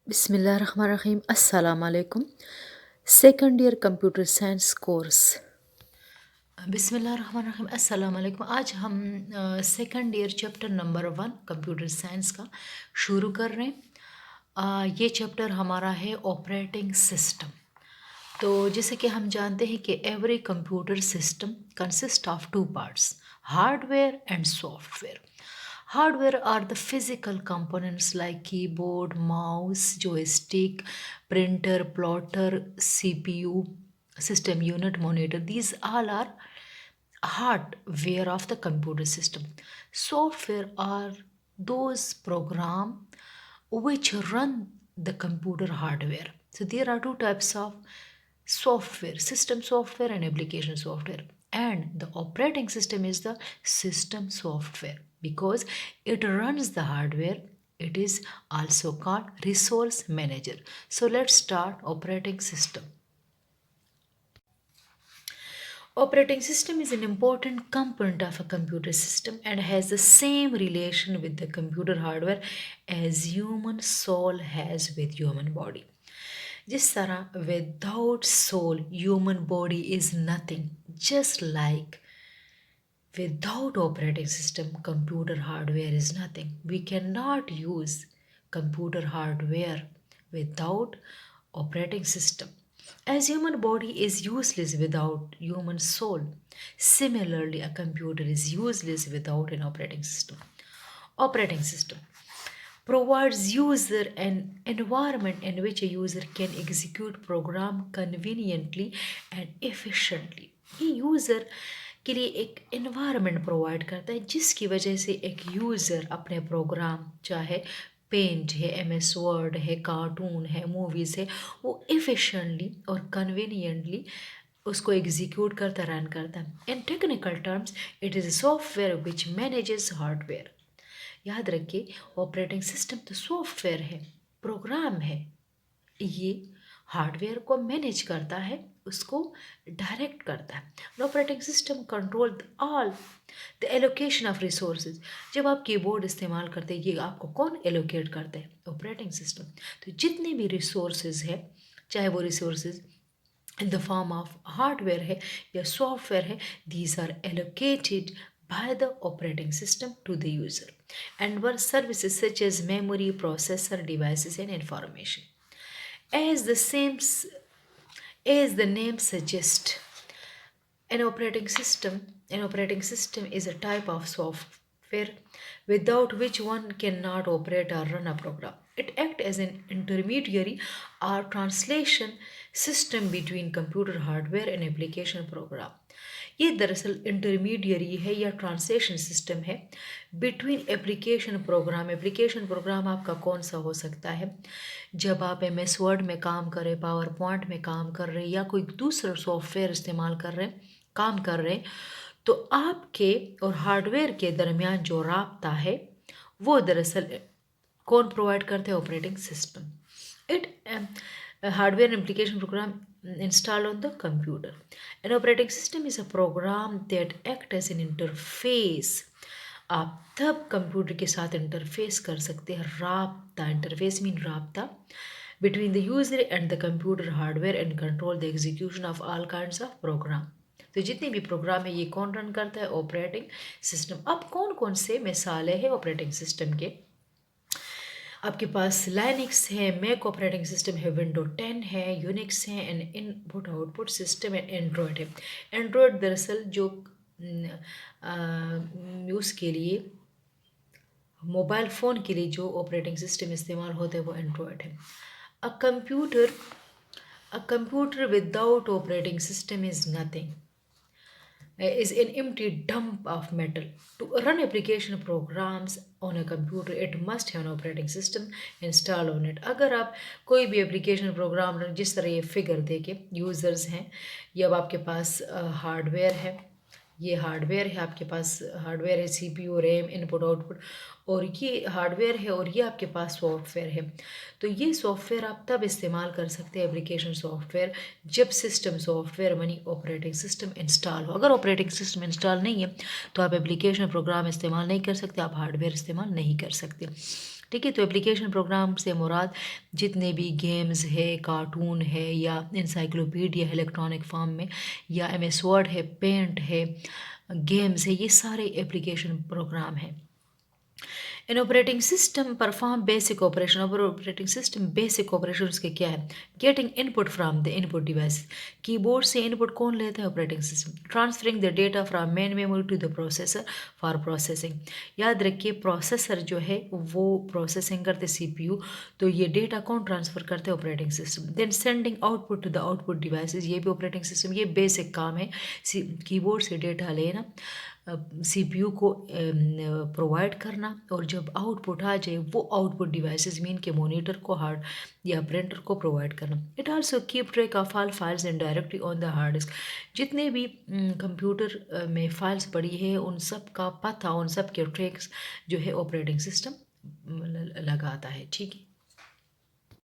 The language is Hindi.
बिस्मिल्लाहिर्रहमानिर्रहीम अस्सलाम वालेकुम। Second year computer science course. बिस्मिल्लाहिर्रहमानिर्रहीम अस्सलाम वालेकुम। आज हम second year chapter number 1 computer science का शुरू कर रहे हैं। ये चैप्टर हमारा है ऑपरेटिंग सिस्टम। तो जैसे कि हम जानते हैं कि every computer system consist of two parts, hardware and software. Hardware are the physical components like keyboard, mouse, joystick, printer, plotter, CPU, system unit, monitor. These all are hardware of the computer system. Software are those program which run the computer hardware. So there are two types of software: system software and application software. And the operating system is the system software because it runs the hardware. It is also called resource manager. So let's start operating system. Operating system is an important component of a computer system and has the same relation with the computer hardware as human soul has with human body. जिस तरह without soul human body is nothing, just like without operating system computer hardware is nothing. We cannot use computer hardware without operating system. As human body is useless without human soul, similarly a computer is useless without an operating system. Operating system provides user an environment in which a user can execute program conveniently and efficiently. ये यूज़र के लिए एक environment प्रोवाइड करता है जिसकी वजह से एक यूज़र अपने प्रोग्राम, चाहे पेंट है, MS वर्ड है, कार्टून है, मूवीज़ है, वो efficiently और conveniently उसको एग्जीक्यूट करता, रन करता है. इन technical terms it is software which manages hardware. याद रखिए, ऑपरेटिंग सिस्टम तो सॉफ्टवेयर है, प्रोग्राम है, ये हार्डवेयर को मैनेज करता है, उसको डायरेक्ट करता है. Operating system control all the allocation of resources. जब आप कीबोर्ड इस्तेमाल करते हैं, ये आपको कौन एलोकेट करता है? Operating system. तो जितने भी रिसोर्सेज है, चाहे वो resources in the form of hardware है या सॉफ्टवेयर है, these are allocated by the operating system to the user and were services such as memory, processor, devices and information. As the same as the name suggests, an operating system is a type of software without which one cannot operate or run a program. It acts as an intermediary or translation system between computer hardware and application program. ये दरअसल इंटरमीडियरी है या ट्रांसलेशन सिस्टम है बिटवीन एप्लीकेशन प्रोग्राम आपका कौन सा हो सकता है? जब आप MS वर्ड में काम कर रहे, पावर पॉइंट में काम कर रहे या कोई दूसरा सॉफ्टवेयर इस्तेमाल कर रहे, काम कर रहे, तो आपके और हार्डवेयर के दरमियान जो राब्ता है वो दरअसल कौन प्रोवाइड करते हैं? Operating system. It hardware and application program installed on the computer. An operating system is a program that act as an interface. आप तब कंप्यूटर के साथ इंटरफेस कर सकते हैं, राब्ता, इंटरफेस मीन राब्ता between the user and the computer hardware and control the execution of all kinds of program. तो जितने भी प्रोग्राम है ये कौन रन करता है? Operating system. अब कौन कौन से मिसालें हैं ऑपरेटिंग सिस्टम के? आपके पास लाइनक्स है, मैक ऑपरेटिंग सिस्टम है, विंडो 10 है, यूनिक्स है, and input output system and Android है. एंड्रॉयड दरअसल जो यूज़ के लिए, मोबाइल फ़ोन के लिए जो ऑपरेटिंग सिस्टम इस्तेमाल होता है वो एंड्रॉयड है. A computer without operating system is nothing, is an empty dump of metal. To run application programs on a computer, it must have an operating system installed on it. अगर आप कोई भी एप्लीकेशन प्रोग्राम रन, जिस तरह ये फिगर देके यूज़र्स हैं, ये अब आपके पास हार्डवेयर है, ये हार्डवेयर है, आपके पास हार्डवेयर है, CPU, रैम, इनपुट आउटपुट, और ये हार्डवेयर है और ये आपके पास सॉफ्टवेयर है. तो ये सॉफ्टवेयर आप तब इस्तेमाल कर सकते हैं, एप्लीकेशन सॉफ्टवेयर, जब system software money operating system install हो. अगर ऑपरेटिंग सिस्टम इंस्टॉल नहीं है तो आप एप्लीकेशन प्रोग्राम इस्तेमाल नहीं कर सकते, आप हार्डवेयर इस्तेमाल नहीं कर सकते. ठीक है। तो एप्लीकेशन प्रोग्राम से मुराद जितने भी गेम्स है, कार्टून है, या इंसाइक्लोपीडिया है इलेक्ट्रॉनिक फॉर्म में, या MS वर्ड है, पेंट है, गेम्स है, ये सारे एप्लीकेशन प्रोग्राम हैं। An operating system perform basic operation. Operating system basic operation उसके क्या है? Getting input from the input device. Keyboard से इनपुट कौन लेता है? Operating system. Transferring the data from main memory to the processor for processing. याद रखिए प्रोसेसर जो है वो प्रोसेसिंग करते CPU, तो ये डेटा कौन ट्रांसफर करते हैं? Operating system. Then sending output to the output devices, ये भी ऑपरेटिंग सिस्टम, ये बेसिक काम है कीबोर्ड से डेटा लेना, CPU को प्रोवाइड करना, और जब आउटपुट आ जाए वो आउटपुट डिवाइसेस मीन के मॉनिटर को, हार्ड या प्रिंटर को प्रोवाइड करना। It also keep track of all files and directly on the hard disk. जितने भी कंप्यूटर में फाइल्स पड़ी है उन सब का पता, उन सब के ट्रैक्स जो है ऑपरेटिंग सिस्टम लगाता है। ठीक है।